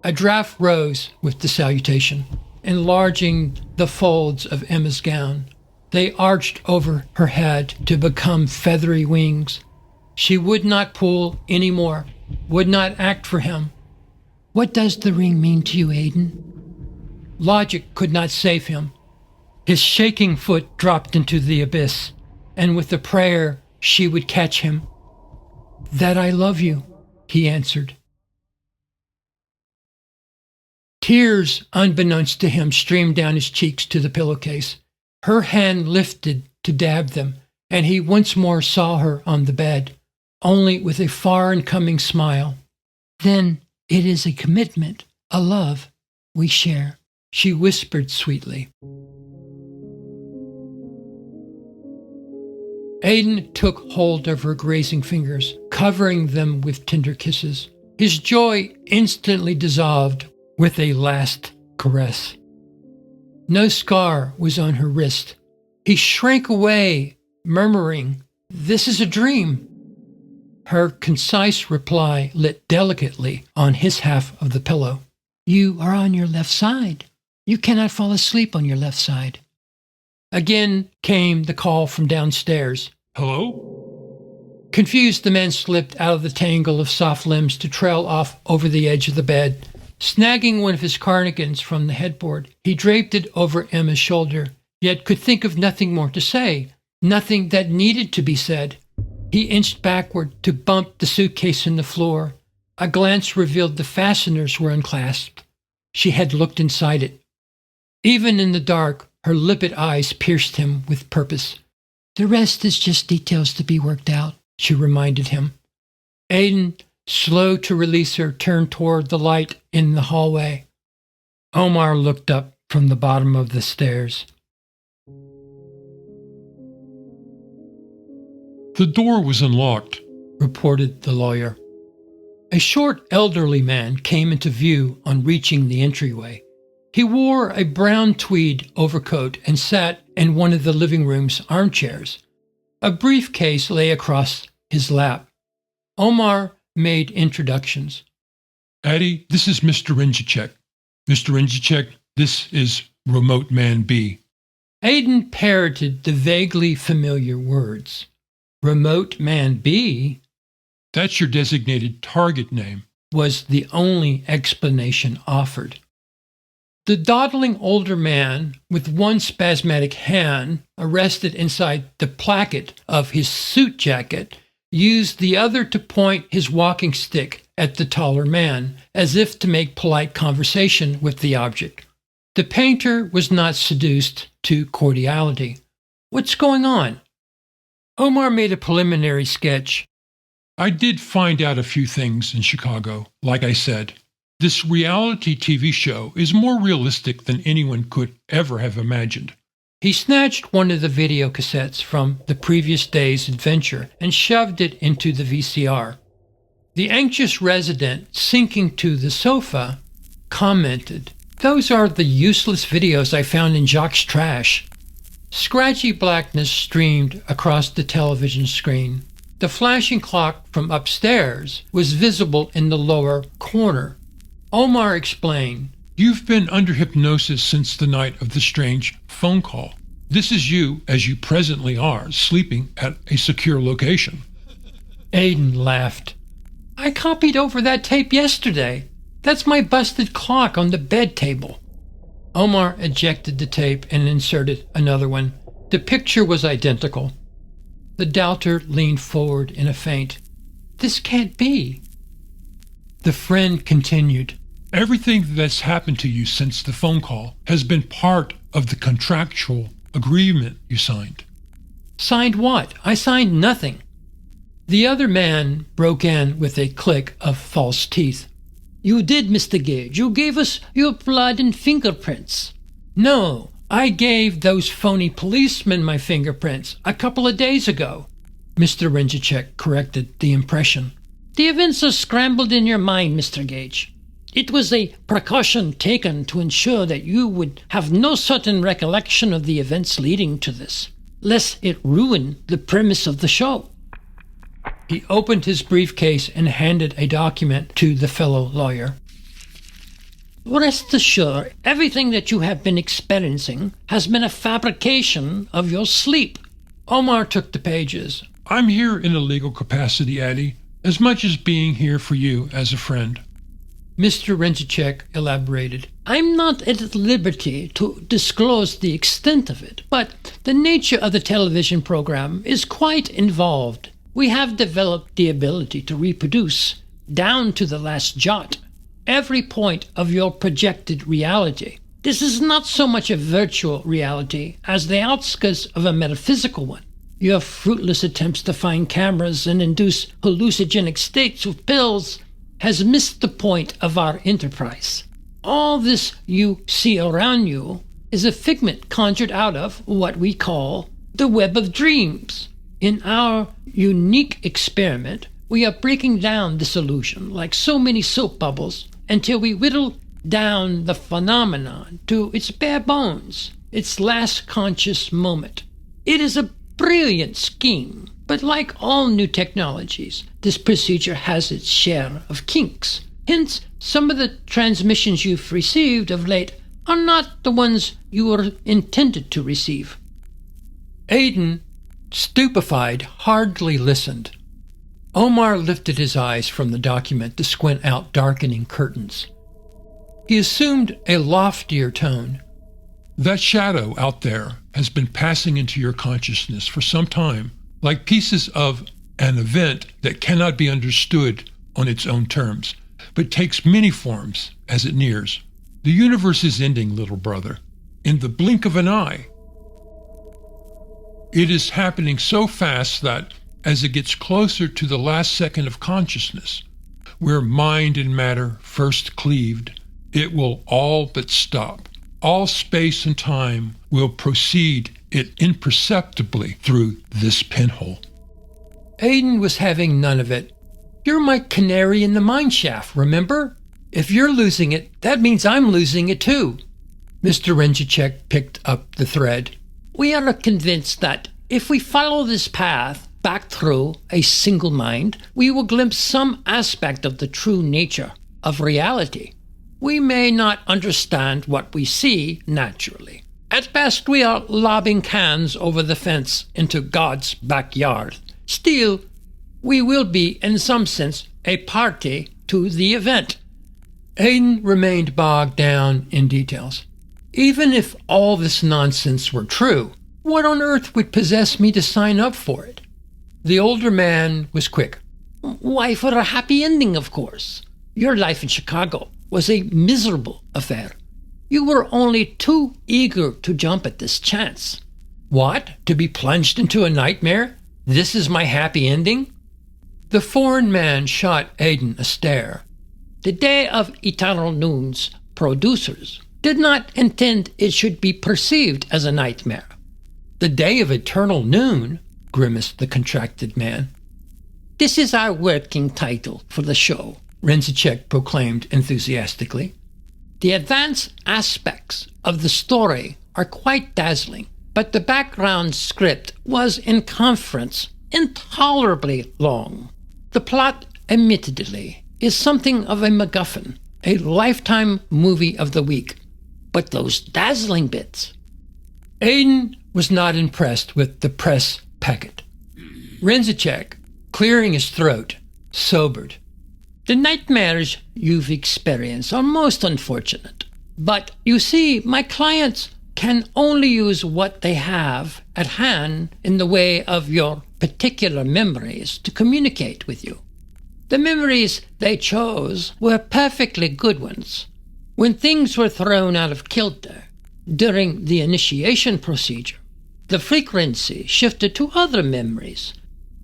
A draft rose with the salutation, enlarging the folds of Emma's gown. They arched over her head to become feathery wings. She would not pull any more, would not act for him. What does the ring mean to you, Aiden? Logic could not save him. His shaking foot dropped into the abyss, and with a prayer she would catch him. That I love you, he answered. Tears, unbeknownst to him, streamed down his cheeks to the pillowcase. Her hand lifted to dab them, and he once more saw her on the bed, only with a far and coming smile. Then it is a commitment, a love we share, she whispered sweetly. Aiden took hold of her grazing fingers, covering them with tender kisses. His joy instantly dissolved with a last caress. No scar was on her wrist. He shrank away, murmuring, "This is a dream." Her concise reply lit delicately on his half of the pillow. You are on your left side. You cannot fall asleep on your left side. Again came the call from downstairs. Hello? Confused, the man slipped out of the tangle of soft limbs to trail off over the edge of the bed. Snagging one of his cardigans from the headboard, he draped it over Emma's shoulder, yet could think of nothing more to say, nothing that needed to be said. He inched backward to bump the suitcase in the floor. A glance revealed the fasteners were unclasped. She had looked inside it. Even in the dark, her limpid eyes pierced him with purpose. The rest is just details to be worked out, she reminded him. Aiden, slow to release her, turned toward the light in the hallway. Omar looked up, from the bottom of the stairs. The door was unlocked, reported the lawyer. A short, elderly man came into view on reaching the entryway. He wore a brown tweed overcoat and sat in one of the living room's armchairs. A briefcase lay across his lap. Omar made introductions. Addie, this is Mr. Rinjicek. Mr. Rinjicek, this is Remote Man B. Aiden parroted the vaguely familiar words. Remote Man B? That's your designated target name, was the only explanation offered. The dawdling older man, with one spasmodic hand arrested inside the placket of his suit jacket, used the other to point his walking stick at the taller man, as if to make polite conversation with the object. The painter was not seduced to cordiality. "What's going on?" Omar made a preliminary sketch. I did find out a few things in Chicago, like I said. This reality TV show is more realistic than anyone could ever have imagined. He snatched one of the video cassettes from the previous day's adventure and shoved it into the VCR. The anxious resident, sinking to the sofa, commented, "Those are the useless videos I found in Jacques' trash." Scratchy blackness streamed across the television screen. The flashing clock from upstairs was visible in the lower corner. Omar explained, You've been under hypnosis since the night of the strange phone call. This is you, as you presently are, sleeping at a secure location. Aiden laughed. "I copied over that tape yesterday. That's my busted clock on the bed table." Omar ejected the tape and inserted another one. The picture was identical. The doubter leaned forward in a faint. "This can't be." The friend continued. Everything that's happened to you since the phone call has been part of the contractual agreement you signed. "Signed what? I signed nothing." The other man broke in with a click of false teeth. "You did, Mr. Gage. You gave us your blood and fingerprints." "No, I gave those phony policemen my fingerprints a couple of days ago." Mr. Rinjicek corrected the impression. "The events are scrambled in your mind, Mr. Gage. It was a precaution taken to ensure that you would have no certain recollection of the events leading to this, lest it ruin the premise of the show." He opened his briefcase and handed a document to the fellow lawyer. "Rest assured, everything that you have been experiencing has been a fabrication of your sleep." Omar took the pages. I'm here in a legal capacity, Addie, as much as being here for you as a friend. Mr. Rinjicek elaborated. "I'm not at liberty to disclose the extent of it, but the nature of the television program is quite involved. We have developed the ability to reproduce, down to the last jot, every point of your projected reality. This is not so much a virtual reality as the outskirts of a metaphysical one. Your fruitless attempts to find cameras and induce hallucinogenic states with pills has missed the point of our enterprise. All this you see around you is a figment conjured out of what we call the web of dreams. In our unique experiment, we are breaking down this illusion like so many soap bubbles until we whittle down the phenomenon to its bare bones, its last conscious moment. It is a brilliant scheme, but like all new technologies, this procedure has its share of kinks. Hence, some of the transmissions you've received of late are not the ones you were intended to receive." Aiden, stupefied, hardly listened. Omar lifted his eyes from the document to squint out darkening curtains. He assumed a loftier tone. That shadow out there has been passing into your consciousness for some time, like pieces of an event that cannot be understood on its own terms, but takes many forms as it nears. The universe is ending, little brother, in the blink of an eye. It is happening so fast that, as it gets closer to the last second of consciousness, where mind and matter first cleaved, it will all but stop. all space and time will proceed it imperceptibly through this pinhole. Aiden was having none of it. You're my canary in the mine shaft, remember? If you're losing it, that means I'm losing it too. Mr. Renjicek picked up the thread. We are convinced that if we follow this path back through a single mind, we will glimpse some aspect of the true nature of reality. We may not understand what we see naturally. At best, we are lobbing cans over the fence into God's backyard. Still, we will be, in some sense, a party to the event. Aiden remained bogged down in details. Even if all this nonsense were true, what on earth would possess me to sign up for it? The older man was quick. Why, for a happy ending, of course. Your life in Chicago was a miserable affair. You were only too eager to jump at this chance. What? To be plunged into a nightmare? This is my happy ending? The foreign man shot Aiden a stare. The Day of Eternal Noon's producers did not intend it should be perceived as a nightmare. The Day of Eternal Noon? Grimaced the contracted man. This is our working title for the show, Renzacek proclaimed enthusiastically. The advanced aspects of the story are quite dazzling, but the background script was, in conference, intolerably long. The plot, admittedly, is something of a MacGuffin, a Lifetime movie of the week. But those dazzling bits. Aiden was not impressed with the press packet. Renzacek, clearing his throat, sobered. The nightmares you've experienced are most unfortunate. But, you see, my clients can only use what they have at hand in the way of your particular memories to communicate with you. The memories they chose were perfectly good ones. When things were thrown out of kilter during the initiation procedure, the frequency shifted to other memories,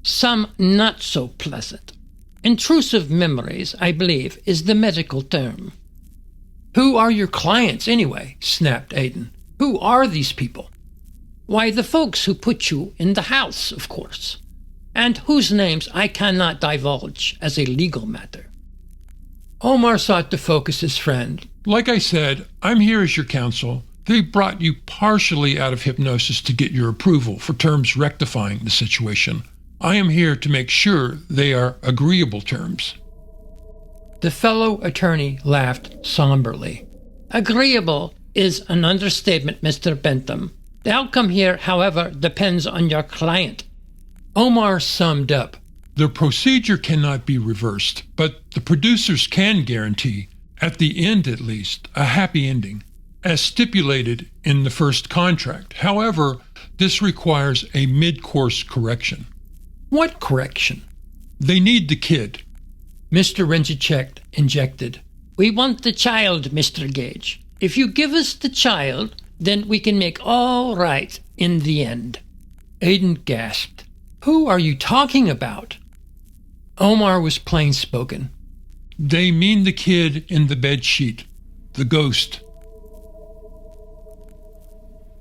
some not so pleasant. Intrusive memories, I believe, is the medical term. Who are your clients, anyway? Snapped Aiden. Who are these people? Why, the folks who put you in the house, of course, and whose names I cannot divulge as a legal matter. Omar sought to focus his friend. Like I said, I'm here as your counsel. They brought you partially out of hypnosis to get your approval for terms rectifying the situation. I am here to make sure they are agreeable terms. The fellow attorney laughed somberly. Agreeable is an understatement, Mr. Bentham. The outcome here, however, depends on your client. Omar summed up. The procedure cannot be reversed, but the producers can guarantee, at the end at least, a happy ending, as stipulated in the first contract. However, this requires a mid-course correction. What correction? They need the kid. Mr. Renzacek injected. We want the child, Mr. Gage. If you give us the child, then we can make all right in the end. Aiden gasped. Who are you talking about? Omar was plain-spoken. They mean the kid in the bedsheet, the ghost.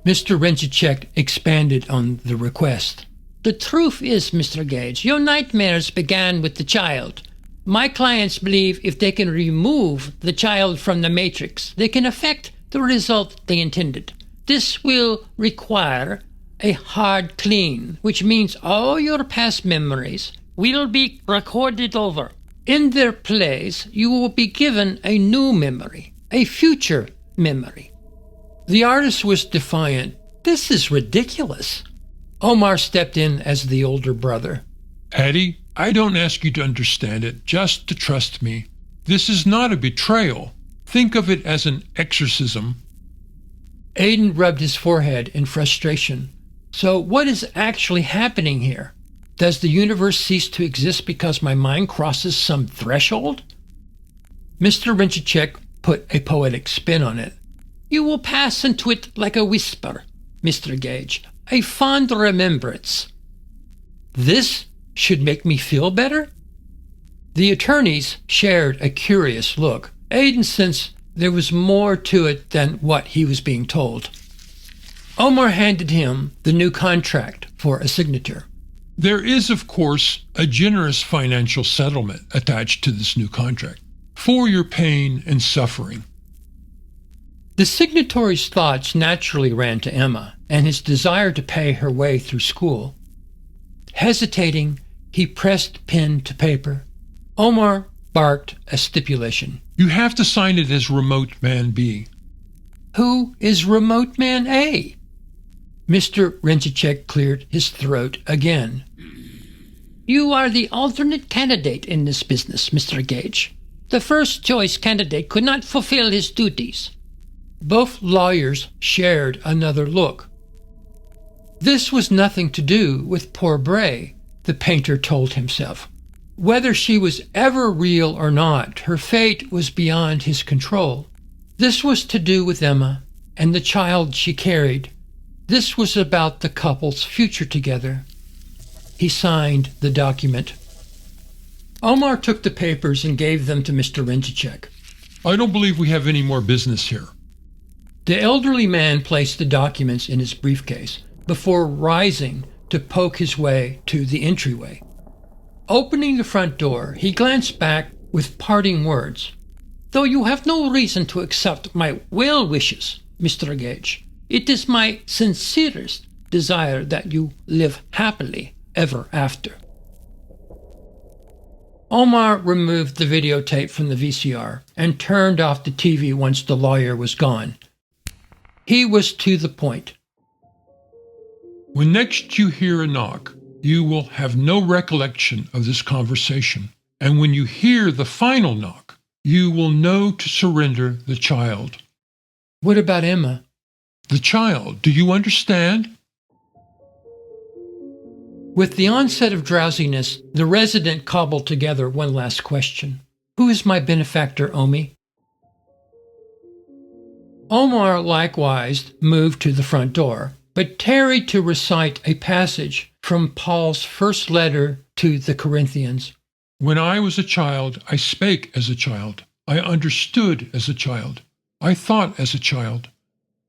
Mr. Renzacek expanded on the request. The truth is, Mr. Gage, your nightmares began with the child. My clients believe if they can remove the child from the matrix, they can affect the result they intended. This will require a hard clean, which means all your past memories will be recorded over. In their place, you will be given a new memory, a future memory. The artist was defiant. This is ridiculous. Omar stepped in as the older brother. Eddie, I don't ask you to understand it, just to trust me. This is not a betrayal. Think of it as an exorcism. Aiden rubbed his forehead in frustration. So what is actually happening here? Does the universe cease to exist because my mind crosses some threshold? Mr. Renzacek put a poetic spin on it. You will pass into it like a whisper, Mr. Gage, a fond remembrance. This should make me feel better? The attorneys shared a curious look. Aiden sensed There was more to it than what he was being told. Omar handed him the new contract for a signature. There is, of course, a generous financial settlement attached to this new contract for your pain and suffering. The signatory's thoughts naturally ran to Emma and his desire to pay her way through school. Hesitating, he pressed pen to paper. Omar barked a stipulation. You have to sign it as Remote Man B. Who is Remote Man A? Mr. Renchicek cleared his throat again. You are the alternate candidate in this business, Mr. Gage. The first choice candidate could not fulfill his duties. Both lawyers shared another look. This was nothing to do with poor Bray, the painter told himself. Whether she was ever real or not, her fate was beyond his control. This was to do with Emma and the child she carried. This was about the couple's future together. He signed the document. Omar took the papers and gave them to Mr. Renchicek. I don't believe we have any more business here. The elderly man placed the documents in his briefcase before rising to poke his way to the entryway. Opening the front door, he glanced back with parting words. Though you have no reason to accept my well wishes, Mr. Gage, it is my sincerest desire that you live happily ever after. Omar removed the videotape from the VCR and turned off the TV once the lawyer was gone. He was to the point. When next you hear a knock, you will have no recollection of this conversation. And when you hear the final knock, you will know to surrender the child. What about Emma? The child, do you understand? With the onset of drowsiness, the resident cobbled together one last question. Who is my benefactor, Omi? Omar likewise moved to the front door, but tarried to recite a passage from Paul's first letter to the Corinthians. When I was a child, I spake as a child. I understood as a child. I thought as a child.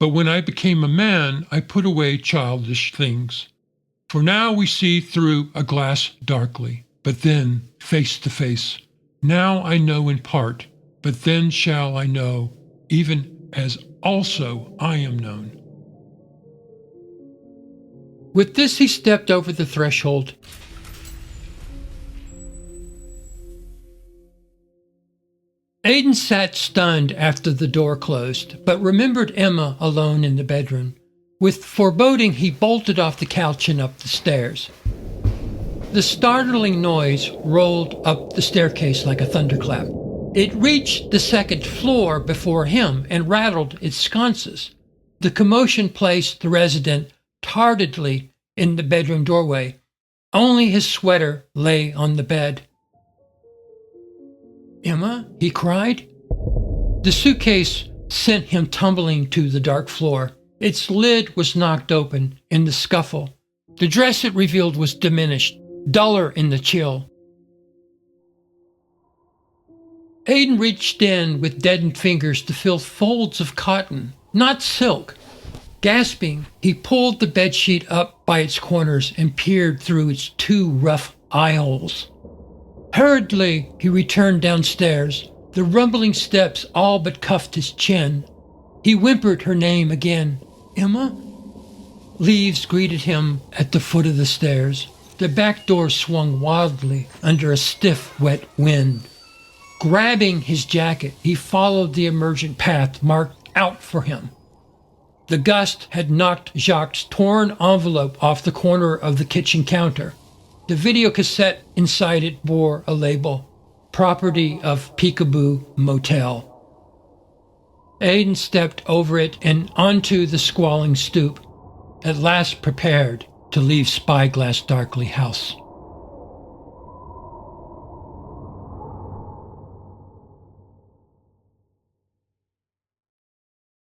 But when I became a man, I put away childish things. For now we see through a glass darkly, but then face to face. Now I know in part, but then shall I know, even as also I am known. With this, he stepped over the threshold. Aiden sat stunned after the door closed, but remembered Emma alone in the bedroom. With foreboding, he bolted off the couch and up the stairs. The startling noise rolled up the staircase like a thunderclap. It reached the second floor before him and rattled its sconces. The commotion placed the resident tardedly in the bedroom doorway. Only his sweater lay on the bed. "Emma?" he cried. The suitcase sent him tumbling to the dark floor. Its lid was knocked open in the scuffle. The dress it revealed was diminished, duller in the chill. Aiden reached in with deadened fingers to feel folds of cotton, not silk. Gasping, he pulled the bedsheet up by its corners and peered through its two rough eye holes. Hurriedly, he returned downstairs. The rumbling steps all but cuffed his chin. He whimpered her name again. "Emma?" Leaves greeted him at the foot of the stairs. The back door swung wildly under a stiff, wet wind. Grabbing his jacket, he followed the emergent path marked out for him. The gust had knocked Jacques' torn envelope off the corner of the kitchen counter. The video cassette inside it bore a label, property of Peekaboo Motel. Aiden stepped over it and onto the squalling stoop, at last prepared to leave Spyglass Darkly House.